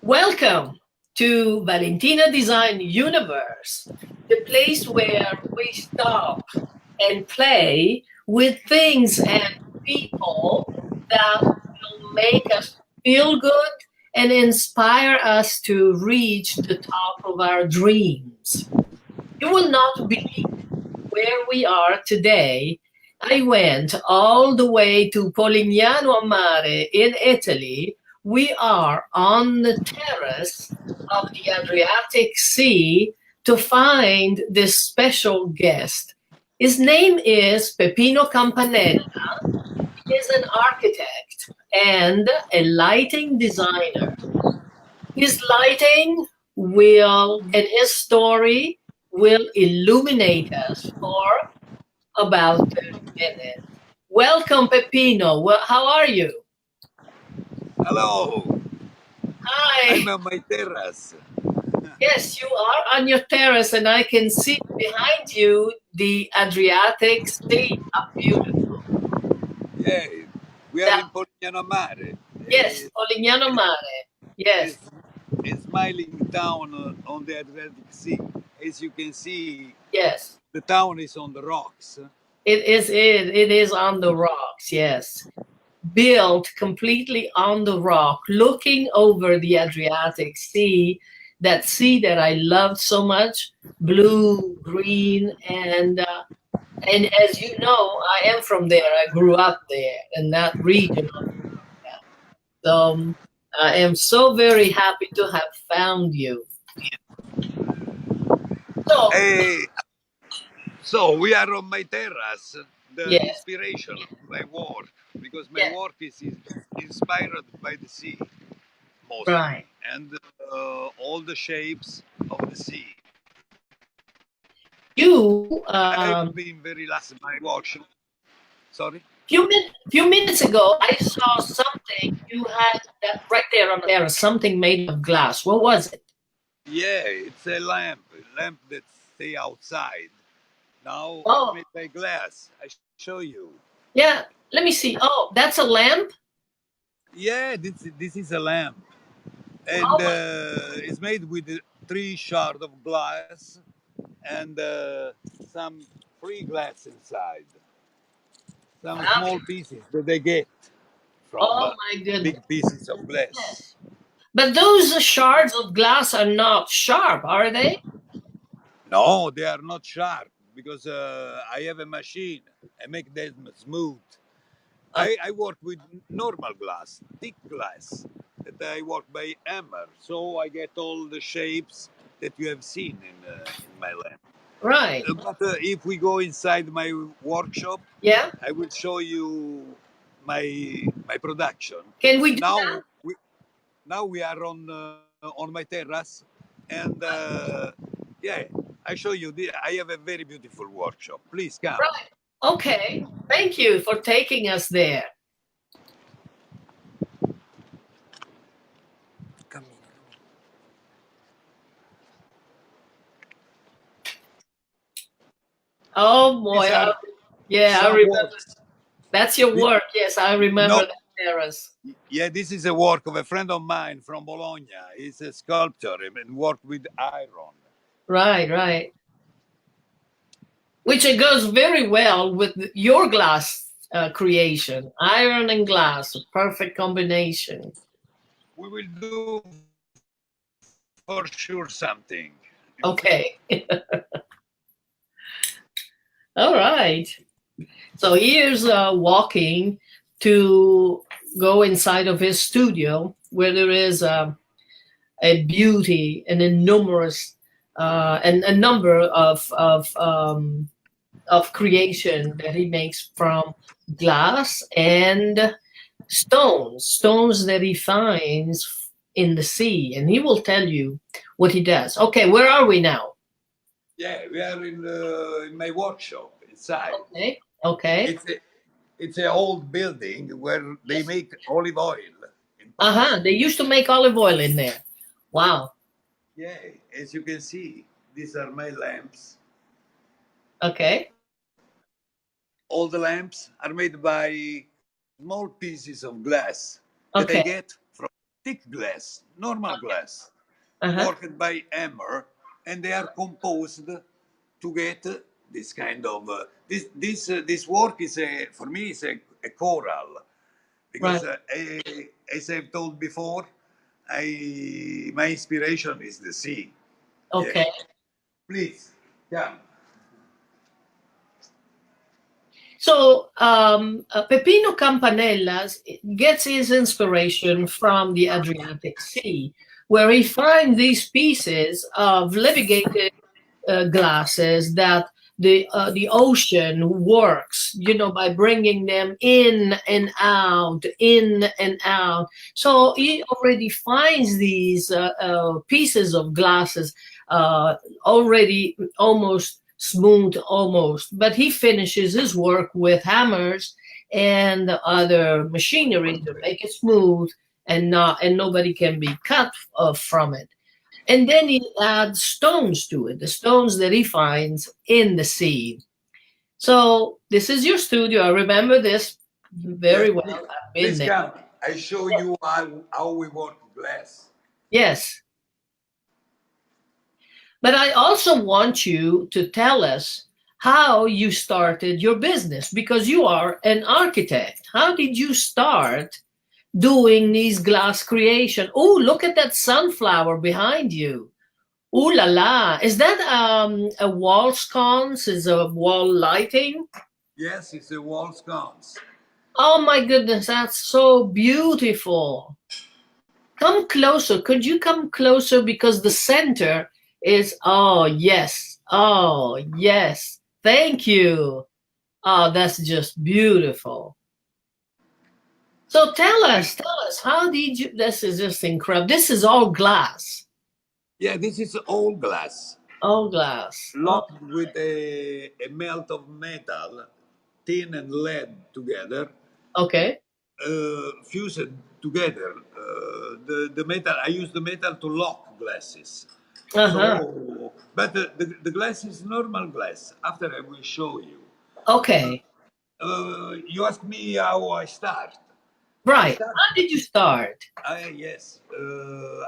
Welcome to Valentina Design Universe, the place where we stop and play with things and people that will make us feel good and inspire us to reach the top of our dreams. You will not believe where we are today. I went all the way to Polignano a Mare in Italy. We are on the terrace of the Adriatic Sea to find this special guest. His name is Peppino Campanella. He is an architect and a lighting designer. His lighting will, and his story will illuminate us for about 30 minutes. Welcome, Peppino. Well, how are you? Hello. Hi. I'm on my terrace. Yes, you are on your terrace, and I can see behind you the Adriatic Sea. How beautiful. Yeah, we are in Polignano Mare. Yes, Polignano Mare. Yes. It's smiling town on the Adriatic Sea. As you can see, yes, the town is on the rocks. It is on the rocks, yes. Built completely on the rock, looking over the Adriatic Sea, that sea that I loved so much, blue, green, and as you know, I am from there. I grew up there in that region. So I am so very happy to have found you. So we are on my terrace. The Yes. inspiration of my work, because my work is inspired by the sea, mostly, Right. and all the shapes of the sea. I've been very last in my workshop. Sorry? Few minutes ago, I saw something you had that right there on the terrace, something made of glass. What was it? Yeah, it's a lamp that stay outside. Now Oh. it's made by glass. I show you. Yeah, let me see. Oh, that's a lamp? Yeah, this is a lamp. And it's made with 3 shards of glass and some free glass inside. Some small pieces that they get from my goodness. big pieces of glass. Yes. But those shards of glass are not sharp, are they? No, they are not sharp because I have a machine. I make them smooth. I work with normal glass, thick glass, that I work by hammer. So I get all the shapes that you have seen in my lamp. Right. But if we go inside my workshop, yeah, I will show you my production. Can we do that? Now we are on my terrace, and yeah, I show you. I have a very beautiful workshop. Please come. Right. Okay. Thank you for taking us there. Oh boy. I remember. That's your work. Yes, I remember that terrace. Yeah, this is a work of a friend of mine from Bologna. He's a sculptor and worked with iron. Right. Which it goes very well with your glass creation. Iron and glass, a perfect combination. We will do for sure something. Okay. All right. So here's walking to go inside of his studio where there is a beauty and a numerous and a number of creation that he makes from glass and stones that he finds in the sea, and he will tell you what he does. Okay, where are we now? Yeah, we are in my workshop inside. Okay. It's an old building where they make olive oil. They used to make olive oil in there. Wow. Yeah, as you can see, these are my lamps. Okay. All the lamps are made by small pieces of glass that I get from thick glass, normal glass, Uh-huh. worked by hammer, and they are composed to get this kind of this work is for me is a choral Right. because as I've told before, my inspiration is the sea. Yeah, Okay. please come. So Peppino Campanella gets his inspiration from the Adriatic Sea, where he finds these pieces of levigated glasses that the ocean works, by bringing them in and out, in and out. So he already finds these pieces of glasses already almost smooth, almost, but he finishes his work with hammers and other machinery to make it smooth and nobody can be cut from it. And then he adds stones to it, the stones that he finds in the sea. So this is your studio. I remember this Yes, very well. I've been please there. come. I show you how we work glass. Yes. But I also want you to tell us how you started your business because you are an architect. How did you start doing these glass creation? Oh, look at that sunflower behind you. Ooh la la. Is that a wall sconce? Is a wall lighting? Yes, it's a wall sconce. Oh my goodness, that's so beautiful. Come closer. Could you come closer? Because the center is, oh yes. Oh yes. Thank you. Oh, that's just beautiful. So tell us, how did you, this is just incredible. This is all glass. Yeah, this is all glass, All glass. Oh, locked with a melt of metal, tin and lead together, okay. fused together. The metal, I use the metal to lock glasses. Uh-huh. So, but the glass is normal glass. After I will show you. Okay. You ask me how I start. I Right. start. How did you start? Yes,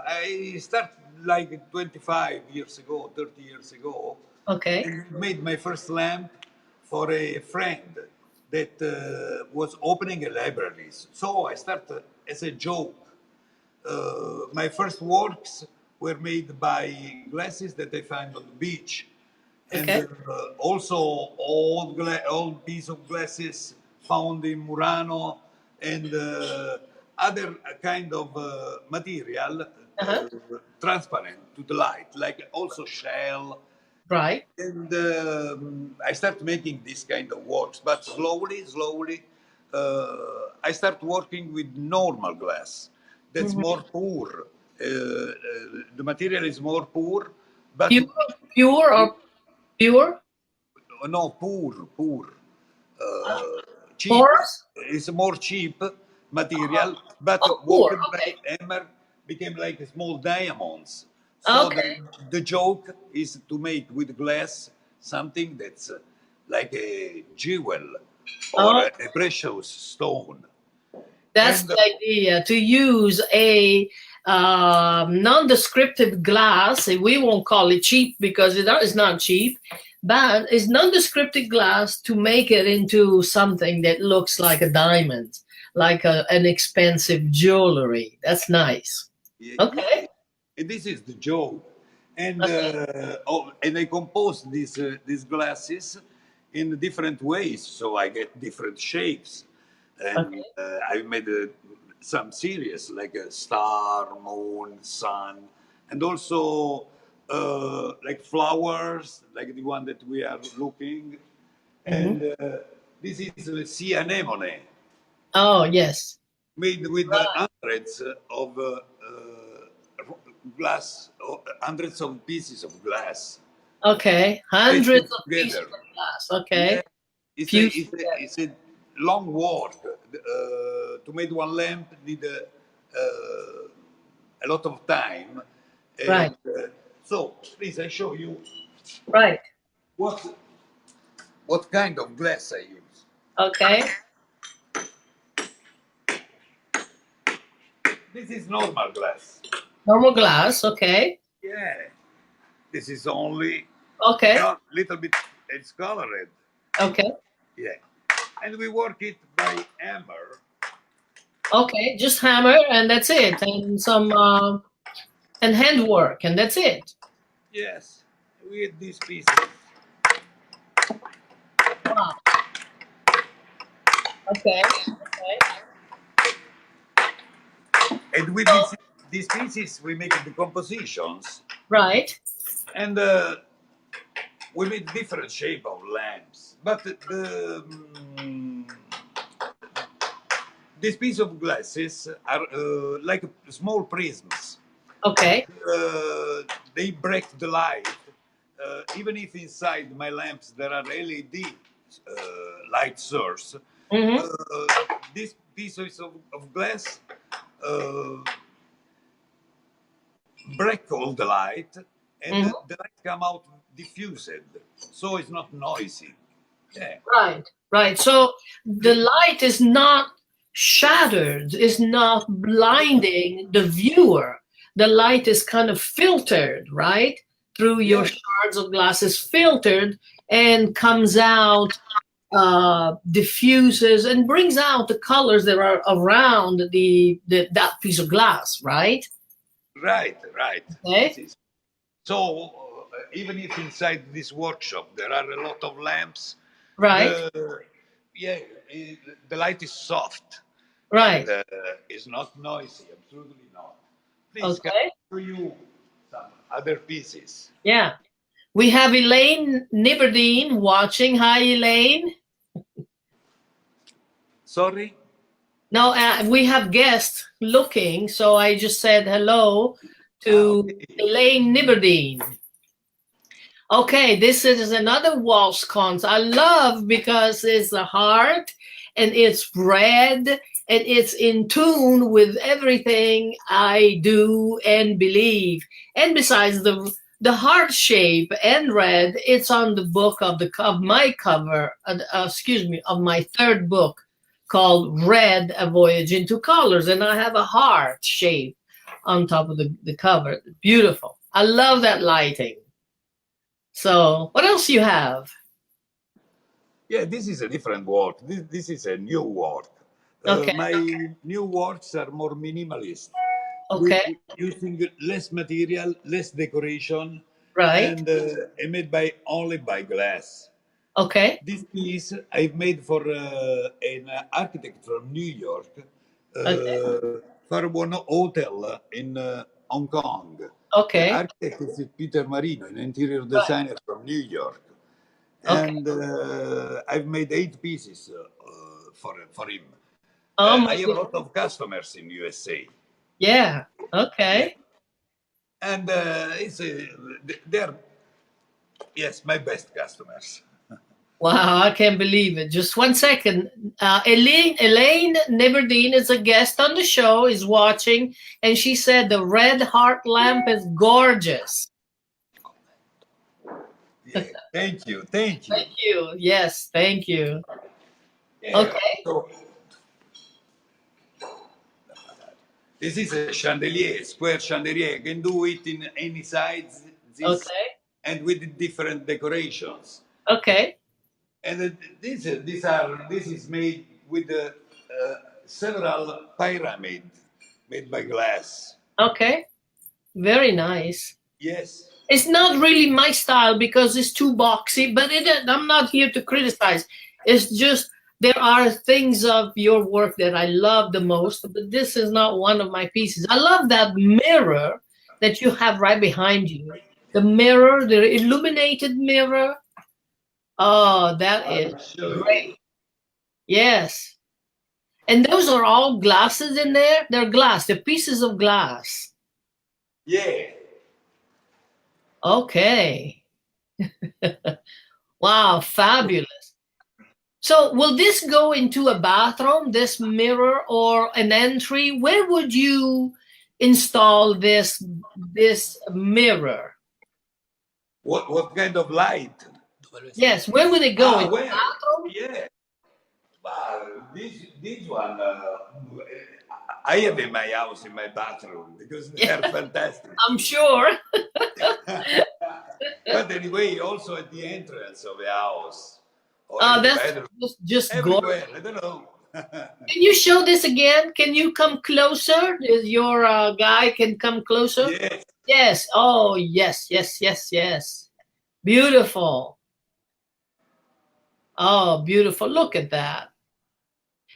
I started like 25 years ago, 30 years ago, Okay. and made my first lamp for a friend that was opening a library. So I started as a joke. My first works were made by glasses that I found on the beach, and Okay. also old piece of glasses found in Murano and other kind of material Uh-huh. transparent to the light, like also shell. Right. And I start making this kind of works, but slowly, I start working with normal glass. That's Mhm. more poor. The material is more poor, but Pure, pure or pure? no, poor, uh, cheap. Porous? It's more cheap material, but Oh, poor. worked by Okay. hammer became like small diamonds. So Okay. the joke is to make with glass something that's like a jewel or Oh, a precious stone. that's And the idea, to use a non-descriptive glass. We won't call it cheap because it is not cheap, but it's non-descriptive glass to make it into something that looks like a diamond, like an expensive jewelry. That's nice. Okay. and this is the joke. Okay. And I composed these glasses in different ways, so I get different shapes. And Okay. I made some series like a star, moon, sun, and also like flowers, like the one that we are looking. Mhm. And this is a sea anemone Oh, yes. made with Right. hundreds of glass, hundreds of pieces of glass Okay. pasted Hundreds of pieces together. of glass. Yeah, Okay. Fused it's a long work. To make one lamp need a lot of time. right. And so, please, I show you Right. what what kind of glass I use. Okay. This is normal glass. Normal glass, okay. Yeah. This is only Okay, a little bit, it's colored. okay, Yeah. And we work it by hammer. okay. Just hammer and that's it. And some and handwork and that's it. Yes. With these pieces. Wow. Okay, okay. And with these pieces, we make the compositions. Right. And we make different shape of lamps. But this piece of glasses are like small prisms. Okay. They break the light. Even if inside my lamps there are LED light source, Mm-hmm. these pieces of glass uh, break all the light, and Mm-hmm. the light come out diffused, so it's not noisy. Yeah. Right, right. So the light is not shattered, is not blinding the viewer. The light is kind of filtered, right? Through your Yeah. shards of glass is filtered and comes out, diffuses and brings out the colors that are around that piece of glass, right? Right, right. This Okay, is so. Even if inside this workshop there are a lot of lamps, right, the yeah, the light is soft and right. is not noisy. Absolutely not. Please, can Okay, I show you some other pieces? yeah. We have Elaine Niberdine watching. Hi, Elaine. Sorry. No, we have guests looking, so I just said hello to Okay. Elaine Niberdine. Okay, this is another waltz concert. I love because it's a heart and it's red and it's in tune with everything I do and believe. And besides the heart shape and red, it's on the book of my cover, excuse me, of my third book called Red: A Voyage into Colors, and I have a heart shape on top of the cover. Beautiful. I love that lighting. So, what else you have? Yeah, this is a different work. This is a new work. Okay, My new works are more minimalist, okay, using less material, less decoration, right, and made by only by glass. okay, This piece I've made for an architect from New York, okay, for one hotel in Hong Kong. The okay, architect is Peter Marino, an interior right, designer from New York, okay. and I've made 8 pieces for him. Oh my I have a goodness. lot of customers in USA. Yeah, Yeah, okay. and they're, yes, my best customers. Wow, I can't believe it. Just one second. Elaine Niberdine is a guest on the show, is watching, and she said the red heart lamp is gorgeous. Yeah, thank you, thank you. Thank you. Yes, thank you. Yeah, Okay, so this is a chandelier, square chandelier. You can do it in any size, this, okay, and with different decorations. okay, And this is made with several pyramid made by glass. okay. Very nice. Yes. It's not really my style because it's too boxy, but I'm not here to criticize. It's just there are things of your work that I love the most, but this is not one of my pieces. I love that mirror that you have right behind you. The mirror, the illuminated mirror. Oh, that is I'll show you. great. Yes. And those are all glasses in there? They're glass, they're pieces of glass. Yeah. Okay. Wow, fabulous. So will this go into a bathroom, this mirror, or an entry? Where would you install this mirror? What kind of light? Yes, where would it go? In the Where? bathroom? Yeah. This one I have in my house, in my bathroom, because they're fantastic. I'm sure. But anyway, also at the entrance of the house, or Oh, in the that's bedroom, just gorgeous. everywhere. I don't know. Can you show this again? Can you come closer? Is your guy can come closer? Yes. Yes. Oh, yes, yes, yes, yes. Beautiful. Oh, beautiful. Look at that.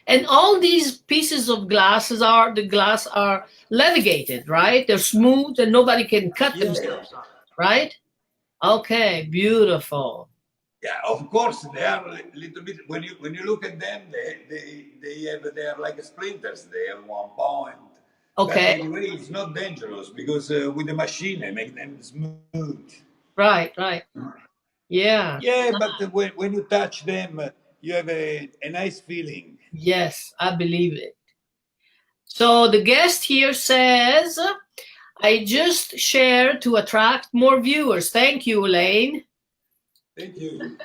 And all these pieces of glasses are, the glass are levigated, right? They're smooth and nobody can cut Yeah. themselves on, right? Okay, beautiful. Yeah, of course they are a little bit. When you look at them, they are like splinters. They have 1 point. But Okay, anyway, it's not dangerous because with the machine I make them smooth. right, right. Yeah, Yeah, but when you touch them, you have a nice feeling. yes, I believe it. So the guest here says, I just shared to attract more viewers. Thank you, Elaine. Thank you.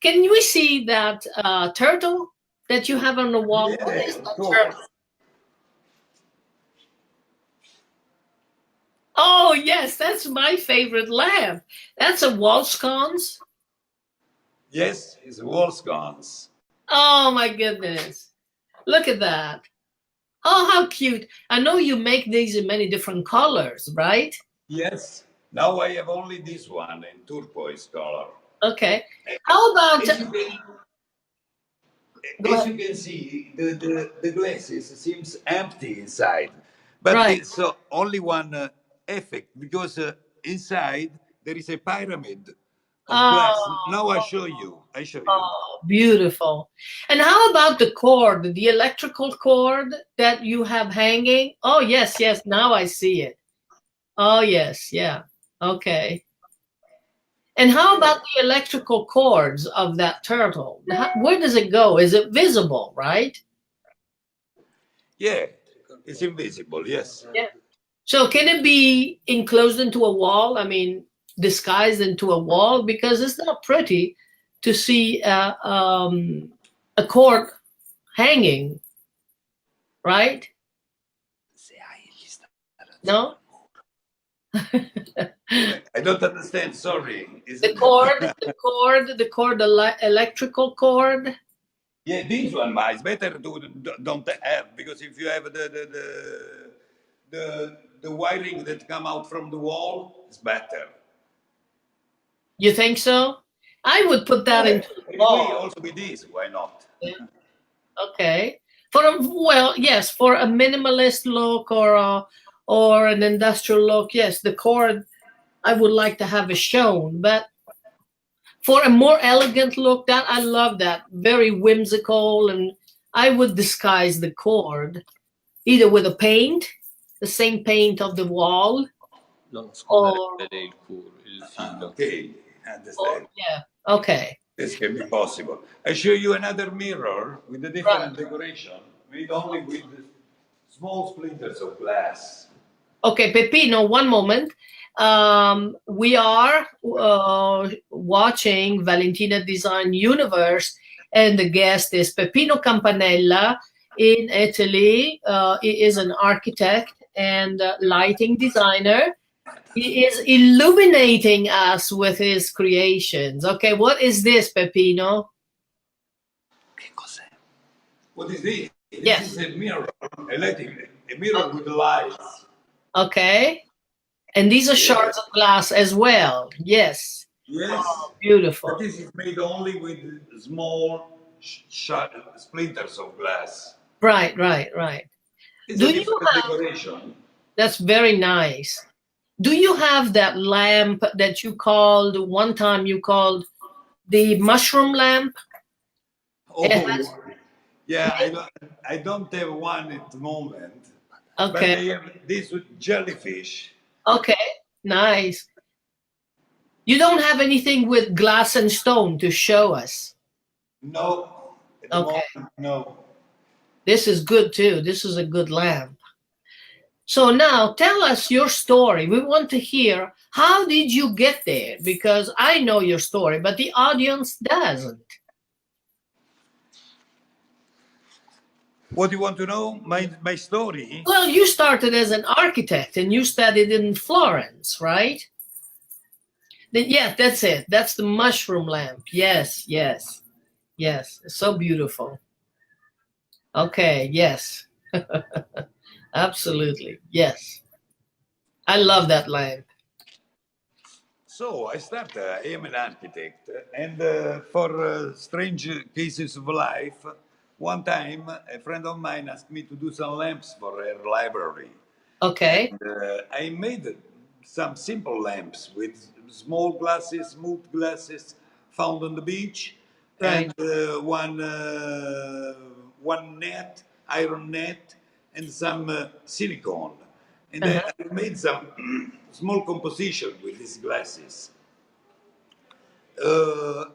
Can we see that turtle that you have on the wall? What Yeah, is of that course. turtle? Oh, yes, that's my favorite lamp. That's a wall sconce. Yes, it's wall scones. Oh, my goodness. Look at that. Oh, how cute. I know you make these in many different colors, right? Yes. Now I have only this one in turquoise color. Okay. How about, As you can, go as ahead. you can see, the glasses seems empty inside, but Right. it's only one effect because inside there is a pyramid of glass. Now I Oh, show you. I show you. oh, beautiful. And how about the cord, the electrical cord that you have hanging? Oh, yes, yes. Now I see it. Oh, yes. Yeah. Okay. And how Yeah, about the electrical cords of that turtle? Where does it go? Is it visible, right? yeah, it's invisible. Yes. Yeah. So can it be enclosed into a wall? I mean, disguised into a wall? Because it's not pretty to see a cord hanging, right? No? I don't understand. Sorry. Is The it? cord, the electrical cord. Yeah, this one, but it's better to don't have because if you have the wiring that come out from the wall, it's better. You think so? I would put that Yeah. into the Anyway, wall. also with this, why not? Yeah. Okay. For a, well, yes, for a minimalist look or an industrial look, yes, the cord I would like to have it shown. But for a more elegant look, that I love that. Very whimsical, and I would disguise the cord either with a paint, the same paint of the wall, Non or nascondere il filo. Okay, understand. yeah. Okay. This can be possible. I show you another mirror with a different decoration, made only with small splinters of glass. Okay, Peppino, one moment. We are watching Valentina Design Universe, and the guest is Peppino Campanella in Italy. He is an architect and lighting designer. He is illuminating us with his creations. Okay, what is this, Peppino? What is this? Yes. This is a mirror, a mirror with lights. Okay. And these are shards of glass as well. Yes. Yes. Oh, beautiful. But this is made only with small splinters of glass. Right, right, right. It's Do a you different have, decoration. that's very nice. Do you have that lamp that you called, one time you called the mushroom lamp? Oh, It has, yeah, I don't have one at the moment. But okay, I have this with jellyfish. okay, nice. You don't have anything with glass and stone to show us. No, at the Okay, moment, no. this is good too. This is a good lamp. So now tell us your story. We want to hear, how did you get there? Because I know your story, but the audience doesn't. What do you want to know? My story? Well, you started as an architect and you studied in Florence, right? Yeah, that's it. That's the mushroom lamp. Yes, yes, yes. It's so beautiful. Okay, yes. Absolutely. Yes. I love that lamp. So I started. I am an architect, and for strange cases of life, one time a friend of mine asked me to do some lamps for her library, Okay. and I made some simple lamps with small glasses, smooth glasses found on the beach, Right. and one net, iron net, and some silicone. And Uh-huh. I made some small composition with these glasses.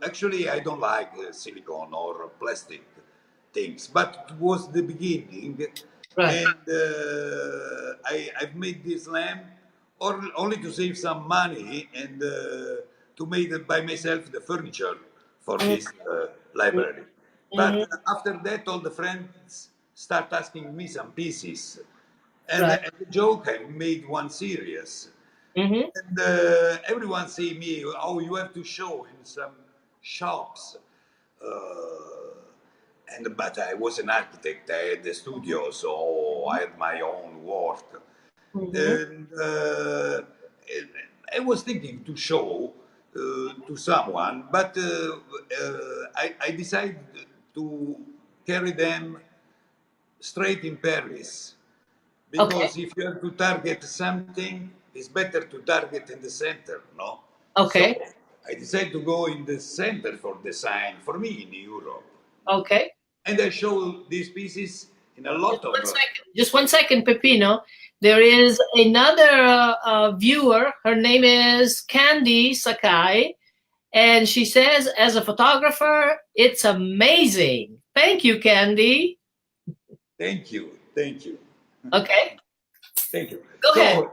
Actually, I don't like silicone or plastic things, but it was the beginning, Right. and I've made this lamp only to save some money and to make it by myself the furniture for this library. But Mm-hmm. after that, all the friends start asking me some pieces, and Right. as a joke, I made one series. Mm-hmm. And everyone say me, oh, you have to show in some shops. But I was an architect. I had the studio, so I had my own work. Mm-hmm. And I was thinking to show to someone, but I decided to carry them straight in Paris, Okay. because if you have to target something, it's better to target in the center, no? So Okay. I decided to go in the center for design for me in Europe, Okay. and I show these pieces in a lot of. Just 1 second, Peppino. There is another viewer. Her name is Candy Sakai, and she says, as a photographer, it's amazing. Thank you, Candy. Thank you, thank you, Okay, thank you. go ahead. So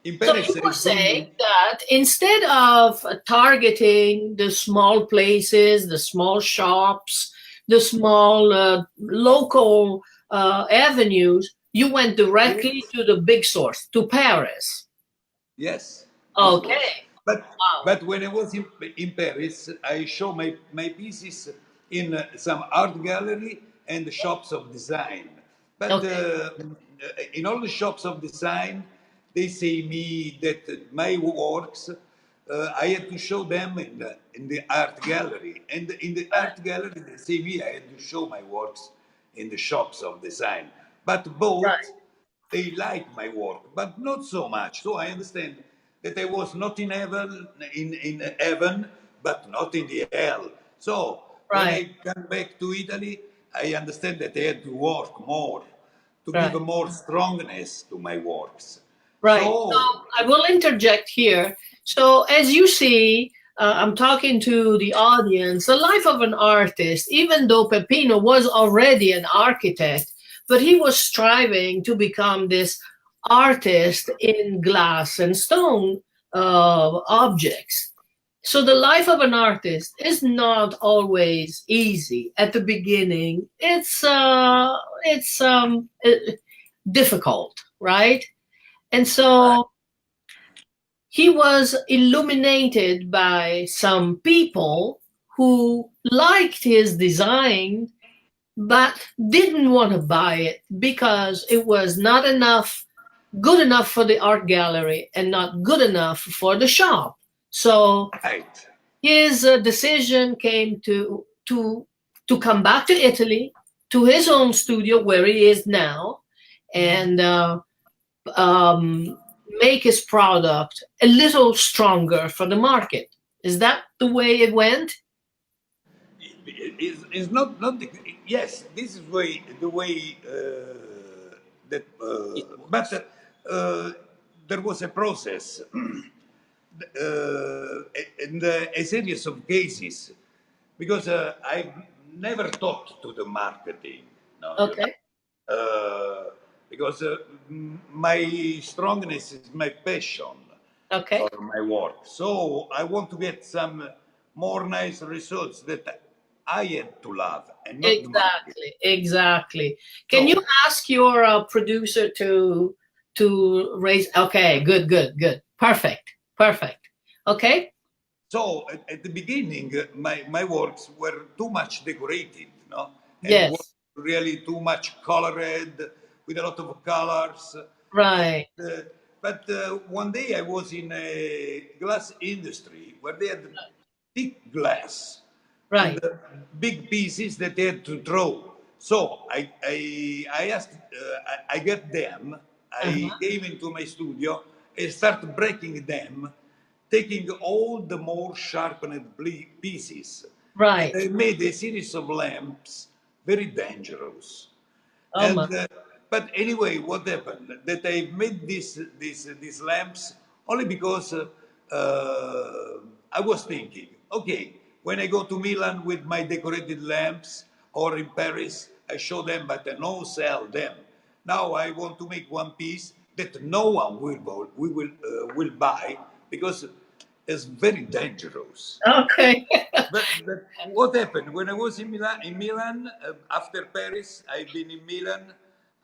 in So Paris, you were I saying do. that instead of targeting the small places, the small shops, the small local avenues, you went directly Yes, to the big source, to Paris. yes, this was. Okay. But Wow. but when I was in Paris, I show my pieces in some art gallery and shops of design. But Okay. in all the shops of design, they say me that my works, I had to show them in the art gallery, and in the art gallery they say me I had to show my works in the shops of design. But both Right. they like my work, but not so much. So I understand that I was not in heaven, in heaven, but not in the hell. So when Right. I come back to Italy, I understand that I had to work more to give Right. a more strongness to my works. Right. So So I will interject here. So as you see, I'm talking to the audience. The life of an artist, even though Peppino was already an architect, but he was striving to become this artist in glass and stone objects. So the life of an artist is not always easy. At the beginning, it's difficult, right? And right. so he was illuminated by some people who liked his design but didn't want to buy it because it was not enough good enough for the art gallery and not good enough for the shop. So Right. his decision came to come back to Italy, to his own studio where he is now, and um, make his product a little stronger for the market. Is that the way it went? Is not the, yes, this is the way that It but was. there was a process and a series of cases, because I never talked to the marketing, no, Okay. because my strongness is my passion Okay. for my work. So I want to get some more nice results that I had to love and not the market. Exactly. Can you So, ask your producer to raise? Okay, good. Perfect. Okay. so at the beginning, my works were too much decorated, no, and was Yes. really too much colored with a lot of colors. And, Right. but one day I was in a glass industry where they had thick glass and Right. big pieces that they had to throw. So I asked, I got them, I Uh-huh. came into my studio and started breaking them, taking all the more sharpened pieces. And Right. I made a series of lamps, very dangerous. Oh my. And but anyway, what happened? That I made these lamps only because I was thinking, okay, when I go to Milan with my decorated lamps, or in Paris, I show them, but I don't sell them. Now I want to make one piece that no one will buy because it's very dangerous. Okay. But what happened when I was in Milan? In Milan, after Paris, I've been in Milan.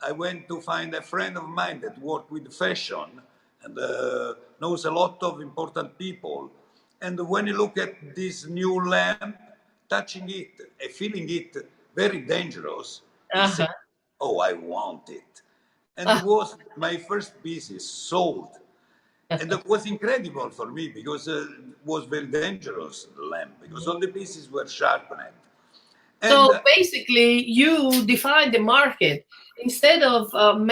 I went to find a friend of mine that worked with fashion and knows a lot of important people. And when you look at this new lamp, touching it, feeling it very dangerous, he said, Uh-huh. "Oh, I want it." And it was my first business sold. And that was incredible for me because it was very dangerous, the lamp, because all the pieces were sharpened. And So basically, you define the market instead of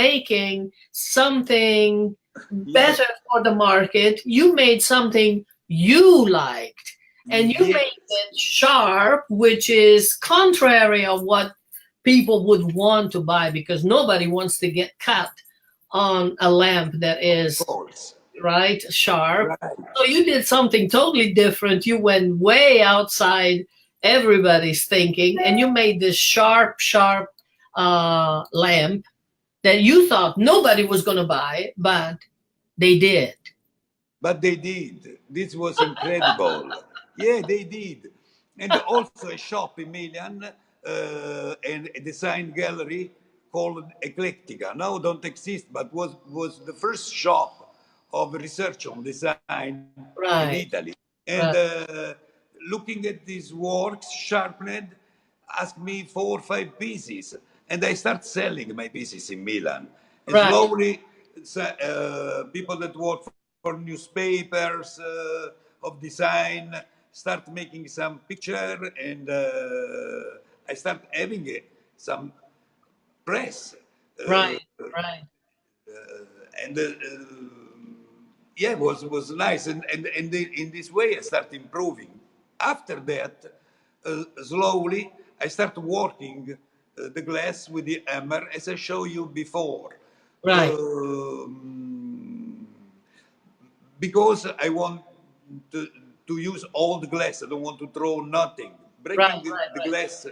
making something yes, better for the market. You made something you liked, and you made yes, it sharp, which is contrary of what people would want to buy because nobody wants to get cut on a lamp that of is course. right sharp. Right. So you did something totally different. You went way outside everybody's thinking, and you made this sharp lamp that you thought nobody was going to buy, but they did. But they did. This was incredible. Yeah, they did. And also a shop in Milan and a design gallery called Eclectica. Now don't exist, but was the first shop of research on design in Right, Italy. And right, looking at these works, sharpened, asked me 4 or 5 pieces. And I start selling my pieces in Milan. And right, slowly, people that work for newspapers of design start making some picture, and I start having some press. right, right. And yeah, was nice. And in this way, I start improving. After that, slowly, I start working the glass with the hammer, as I showed you before. Right, Because I want to use all the glass. I don't want to throw nothing. right, Breaking the right, glass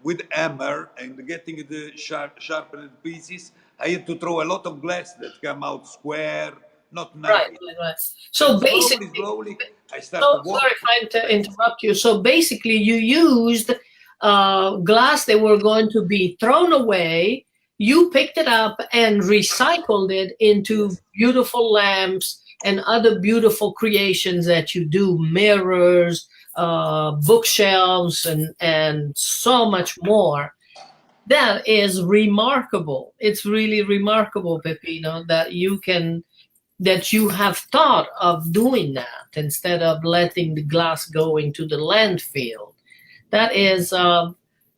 with hammer and getting the sharpened pieces, I had to throw a lot of glass that come out square, not right, nice. right. And So basically, slowly, I start so to sorry work. if I interrupt you. So basically, you used glass that were going to be thrown away. You picked it up and recycled it into Yes, beautiful lamps and other beautiful creations that you do, mirrors, bookshelves, and so much more. That is remarkable. It's really remarkable, Peppino, that you have thought of doing that instead of letting the glass go into the landfill. That is,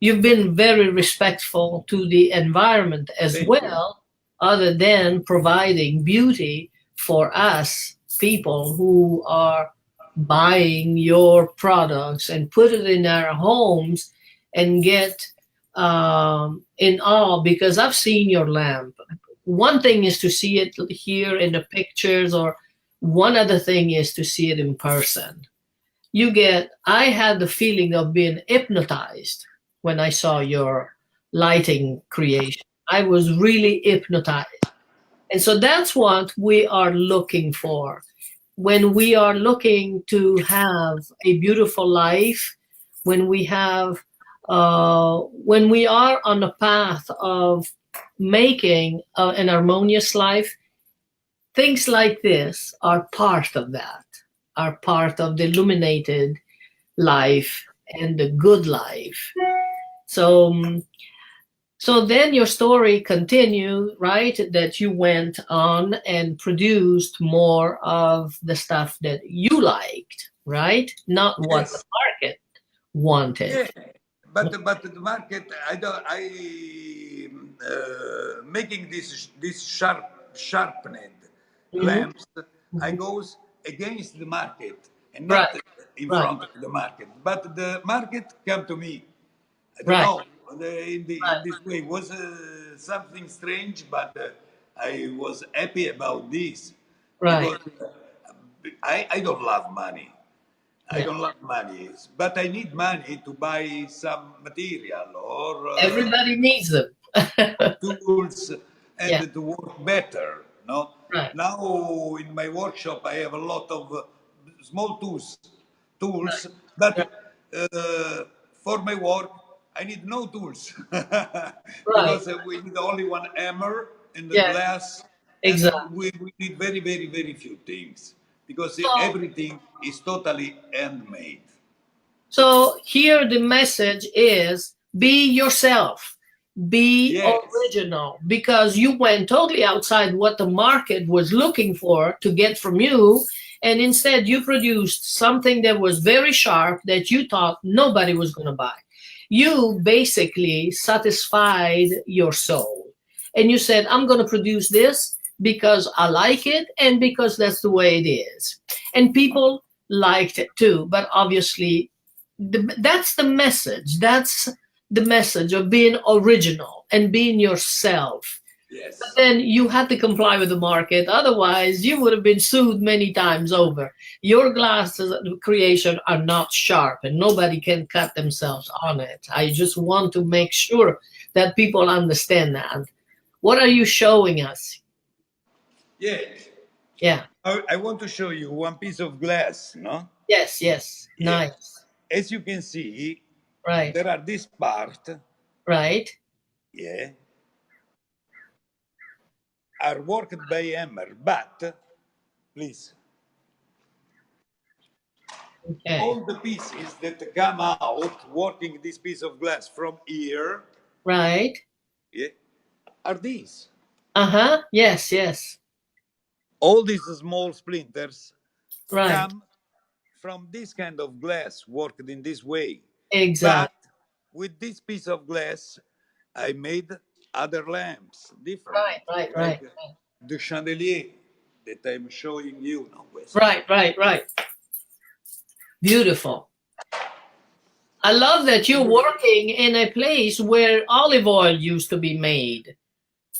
you've been very respectful to the environment as thank you. well, other than providing beauty for us people who are buying your products and put it in our homes and get in awe because I've seen your lamp. One thing is to see it here in the pictures, or one other thing is to see it in person. I had the feeling of being hypnotized when I saw your lighting creation. I was really hypnotized. And so that's what we are looking for. When we are looking to have a beautiful life, when we have, when we are on a path of making an harmonious life, things like this are part of that, are part of the illuminated life and the good life. So, so then your story continued, right? That you went on and produced more of the stuff that you liked, right? Not what the Yes. market wanted. Yeah. But the market, I don't. Making this sharpened Mhm. lamps. I Mhm. goes against the market and not Right, in right, front of the market. But the market come to me. I don't right, know. In right, this way was something strange, but I was happy about this right. because I don't love money. I Yeah. don't love money, but I need money to buy some material or Everybody needs them. tools Yeah, and to work better. No, right, now in my workshop I have a lot of small tools, right, but for my work I need no tools right. because we need only one hammer and the Yeah, glass, and exactly. we need very few things because So, everything is totally handmade. so here the message is be yourself, be Yes, original, because you went totally outside what the market was looking for to get from you. And instead, you produced something that was very sharp that you thought nobody was going to buy. You basically satisfied your soul. And you said, I'm going to produce this because I like it and because that's the way it is. And people liked it too. But obviously, that's the message. That's the message of being original and being yourself. But yes. then you had to comply with the market. Otherwise, you would have been sued many times over. Your glasses creation are not sharp and nobody can cut themselves on it. I just want to make sure that people understand that. What are you showing us? Yeah. Yeah. I want to show you one piece of glass, no? Yes, yes. Yeah. Nice. As you can see, Right. there are this part, Right. yeah, are worked by hammer, but please, Okay. all the pieces that come out working this piece of glass from here, Right. yeah, are these. Uh-huh. Yes, yes. All these small splinters Right. come from this kind of glass worked in this way. Exactly. But with this piece of glass, I made other lamps different, Right, right, like right. the chandelier that I'm showing you now. Right, right, right. Beautiful. I love that you're working in a place where olive oil used to be made.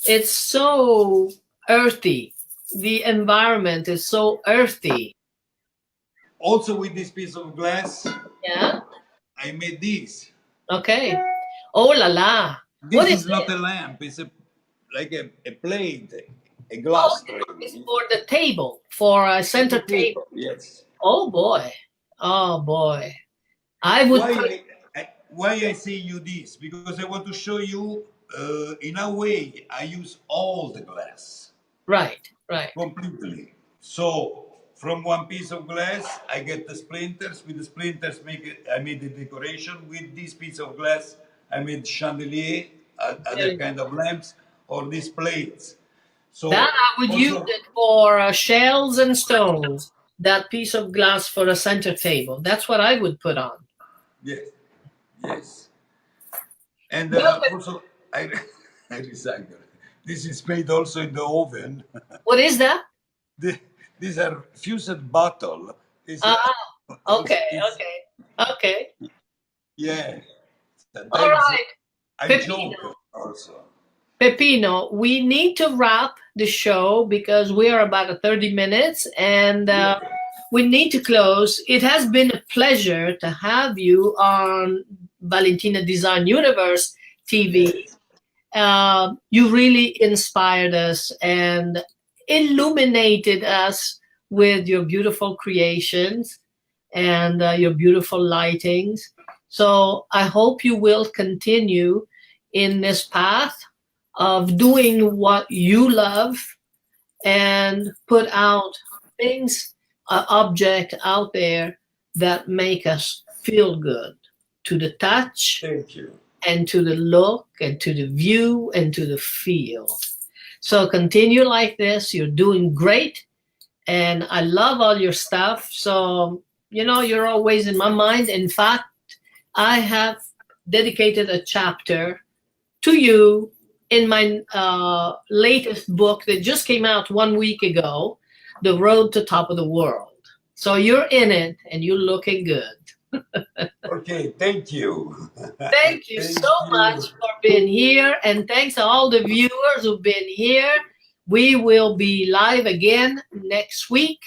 It's so earthy. The environment is so earthy. Also, with this piece of glass, Yeah. I made this. Okay. Oh la la. What This is is not this? a lamp; it's like a plate, a Oh, glass tray. it's for the table, for a For the center table. table, yes. Oh boy. Oh boy. I would put. Why I say you this? Because I want to show you in a way I use all the glass Right, right. completely. So from one piece of glass, I get the splinters. With the splinters, I made the decoration. With this piece of glass, I made chandelier, other Very kind of lamps, or these plates. That So I would use also, it for shells and stones. That piece of glass for a center table. That's what I would put on. yes, yes, and Well, also I I recycle. This is made also in the oven. what is that? The, these are fused bottle. Is Ah, also okay, is okay, okay. yeah. All Sometimes right, I Peppino. joke also. Peppino, we need to wrap the show because we are about 30 minutes and Yeah. we need to close. It has been a pleasure to have you on Valentina Design Universe Yes. TV. You really inspired us and illuminated us with your beautiful creations and your beautiful lightings. So I hope you will continue in this path of doing what you love and put out things, object out there that make us feel good to the touch. Thank you. And to the look and to the view and to the feel. So continue like this. You're doing great. And I love all your stuff. So, you know, you're always in my mind. In fact, I have dedicated a chapter to you in my latest book that just came out 1 week ago, The Road to Top of the World. So you're in it and you're looking good. Okay, thank you. Thank you so much for being here, and thanks to all the viewers who've been here. We will be live again next week,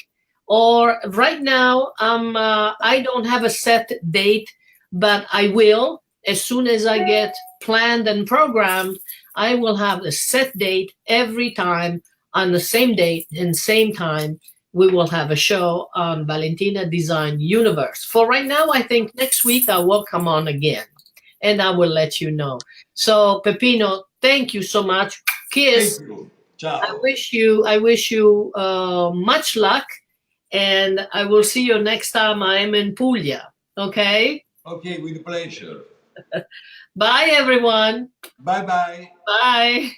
or right now I don't have a set date, but I will. As soon as I get planned and programmed, I will have a set date every time on the same date and same time. We will have a show on Valentina Design Universe. For right now, I think next week I will come on again and I will let you know. So Peppino, thank you so much. Kiss. Thank you. Ciao. I wish you much luck, and I will see you next time I am in Puglia. Okay? Okay, with pleasure. Bye everyone. Bye-bye. Bye.